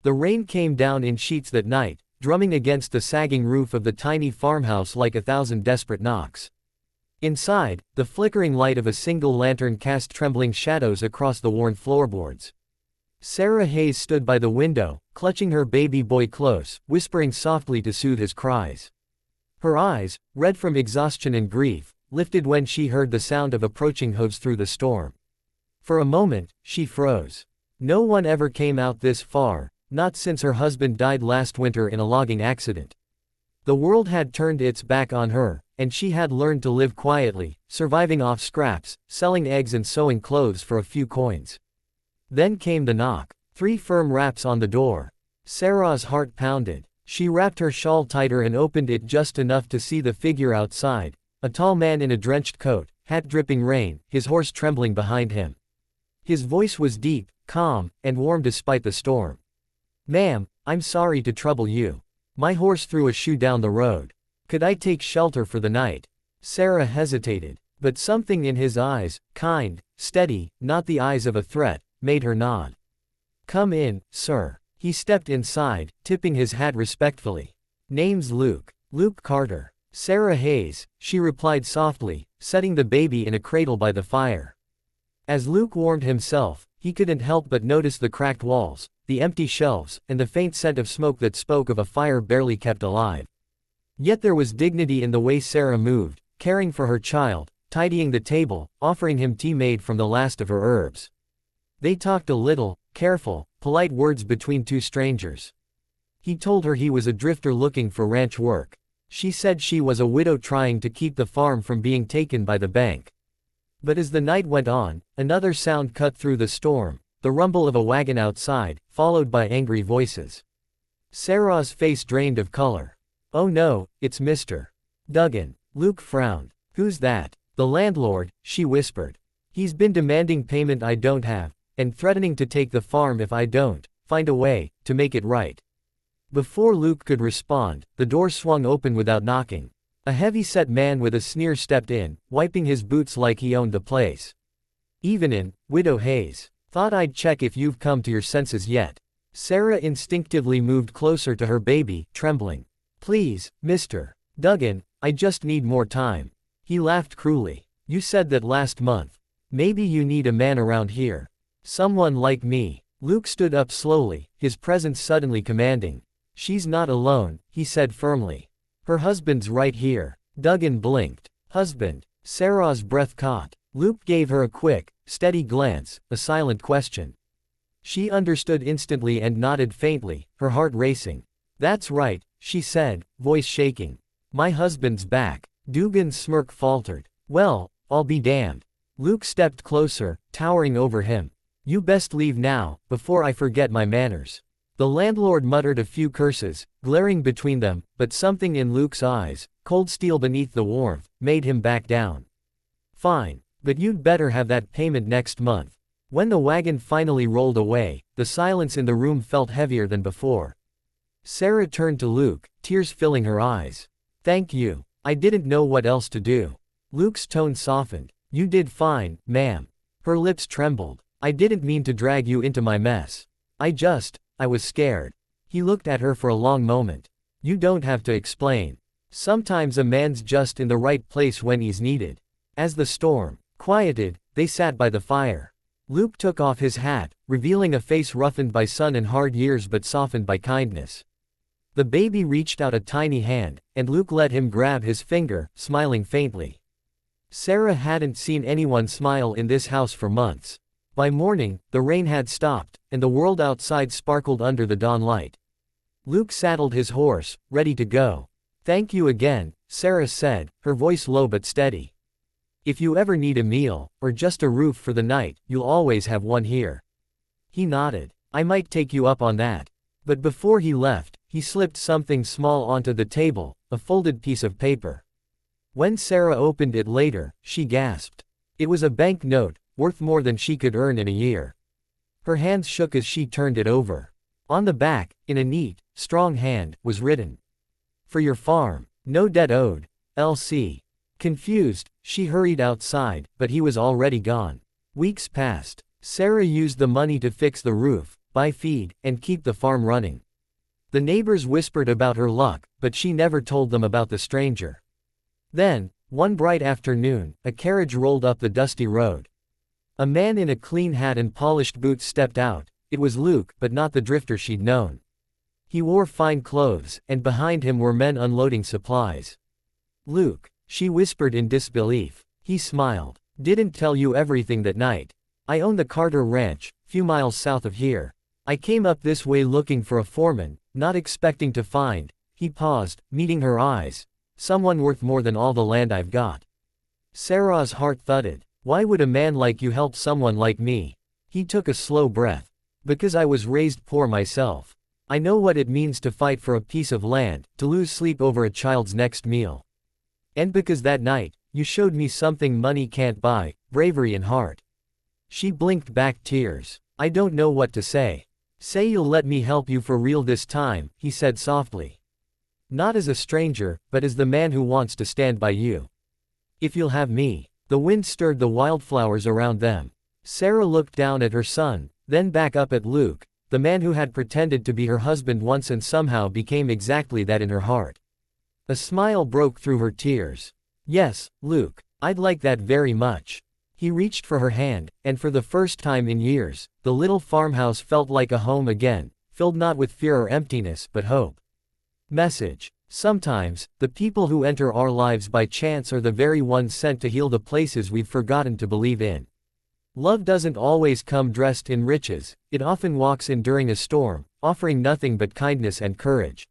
The rain came down in sheets that night, drumming against the sagging roof of the tiny farmhouse like 1,000 desperate knocks. Inside, the flickering light of a single lantern cast trembling shadows across the worn floorboards. Sarah Hayes stood by the window, clutching her baby boy close, whispering softly to soothe his cries. Her eyes, red from exhaustion and grief, lifted when she heard the sound of approaching hooves through the storm. For a moment, she froze. No one ever came out this far, not since her husband died last winter in a logging accident. The world had turned its back on her, and she had learned to live quietly, surviving off scraps, selling eggs and sewing clothes for a few coins. Then came the knock. 3 firm raps on the door. Sarah's heart pounded. She wrapped her shawl tighter and opened it just enough to see the figure outside, a tall man in a drenched coat, hat dripping rain, his horse trembling behind him. His voice was deep, calm, and warm despite the storm. "Ma'am, I'm sorry to trouble you. My horse threw a shoe down the road. Could I take shelter for the night?" Sarah hesitated, but something in his eyes, kind, steady, not the eyes of a threat, made her nod. "Come in, sir." He stepped inside, tipping his hat respectfully. "Name's Luke. Luke Carter." "Sarah Hayes," she replied softly, setting the baby in a cradle by the fire. As Luke warmed himself, he couldn't help but notice the cracked walls, the empty shelves, and the faint scent of smoke that spoke of a fire barely kept alive. Yet there was dignity in the way Sarah moved, caring for her child, tidying the table, offering him tea made from the last of her herbs. They talked a little, careful, polite words between two strangers. He told her he was a drifter looking for ranch work. She said she was a widow trying to keep the farm from being taken by the bank. But as the night went on, another sound cut through the storm, the rumble of a wagon outside, followed by angry voices. Sarah's face drained of color. "Oh no, it's Mr. Duggan." Luke frowned. "Who's that?" "The landlord," she whispered. "He's been demanding payment I don't have, and threatening to take the farm if I don't find a way to make it right." Before Luke could respond, the door swung open without knocking. A heavy-set man with a sneer stepped in, wiping his boots like he owned the place. "Evenin', Widow Hayes. Thought I'd check if you've come to your senses yet." Sarah instinctively moved closer to her baby, trembling. "Please, Mr. Duggan, I just need more time." He laughed cruelly. "You said that last month. Maybe you need a man around here. Someone like me." Luke stood up slowly, his presence suddenly commanding. "She's not alone," he said firmly. "Her husband's right here." Duggan blinked. "Husband?" Sarah's breath caught. Luke gave her a quick, steady glance, a silent question. She understood instantly and nodded faintly, her heart racing. "That's right," she said, voice shaking. "My husband's back." Dugan's smirk faltered. "Well, I'll be damned." Luke stepped closer, towering over him. "You best leave now, before I forget my manners." The landlord muttered a few curses, glaring between them, but something in Luke's eyes, cold steel beneath the warmth, made him back down. "Fine. But you'd better have that payment next month." When the wagon finally rolled away, the silence in the room felt heavier than before. Sarah turned to Luke, tears filling her eyes. "Thank you. I didn't know what else to do." Luke's tone softened. "You did fine, ma'am." Her lips trembled. "I didn't mean to drag you into my mess. I was scared." He looked at her for a long moment. "You don't have to explain. Sometimes a man's just in the right place when he's needed." As the storm quieted, they sat by the fire. Luke took off his hat, revealing a face roughened by sun and hard years but softened by kindness. The baby reached out a tiny hand, and Luke let him grab his finger, smiling faintly. Sarah hadn't seen anyone smile in this house for months. By morning, the rain had stopped, and the world outside sparkled under the dawn light. Luke saddled his horse, ready to go. "Thank you again," Sarah said, her voice low but steady. "If you ever need a meal, or just a roof for the night, you'll always have one here." He nodded. "I might take you up on that." But before he left, he slipped something small onto the table, a folded piece of paper. When Sarah opened it later, she gasped. It was a bank note, worth more than she could earn in a year. Her hands shook as she turned it over. On the back, in a neat, strong hand, was written, "For your farm. No debt owed. L.C." Confused, she hurried outside, but he was already gone. Weeks passed. Sarah used the money to fix the roof, buy feed, and keep the farm running. The neighbors whispered about her luck, but she never told them about the stranger. Then, one bright afternoon, a carriage rolled up the dusty road. A man in a clean hat and polished boots stepped out. It was Luke, but not the drifter she'd known. He wore fine clothes, and behind him were men unloading supplies. "Luke," she whispered in disbelief. He smiled. "Didn't tell you everything that night. I own the Carter Ranch, few miles south of here. I came up this way looking for a foreman, not expecting to find," he paused, meeting her eyes, "someone worth more than all the land I've got." Sarah's heart thudded. Why would a man like you help someone like me? He took a slow breath. "Because I was raised poor myself. I know what it means to fight for a piece of land, to lose sleep over a child's next meal. And because that night, you showed me something money can't buy, bravery and heart." She blinked back tears. "I don't know what to say." "Say you'll let me help you for real this time," he said softly. "Not as a stranger, but as the man who wants to stand by you. If you'll have me." The wind stirred the wildflowers around them. Sarah looked down at her son, then back up at Luke, the man who had pretended to be her husband once and somehow became exactly that in her heart. A smile broke through her tears. "Yes, Luke, I'd like that very much." He reached for her hand, and for the first time in years, the little farmhouse felt like a home again, filled not with fear or emptiness but hope. Message. Sometimes, the people who enter our lives by chance are the very ones sent to heal the places we've forgotten to believe in. Love doesn't always come dressed in riches, it often walks in during a storm, offering nothing but kindness and courage.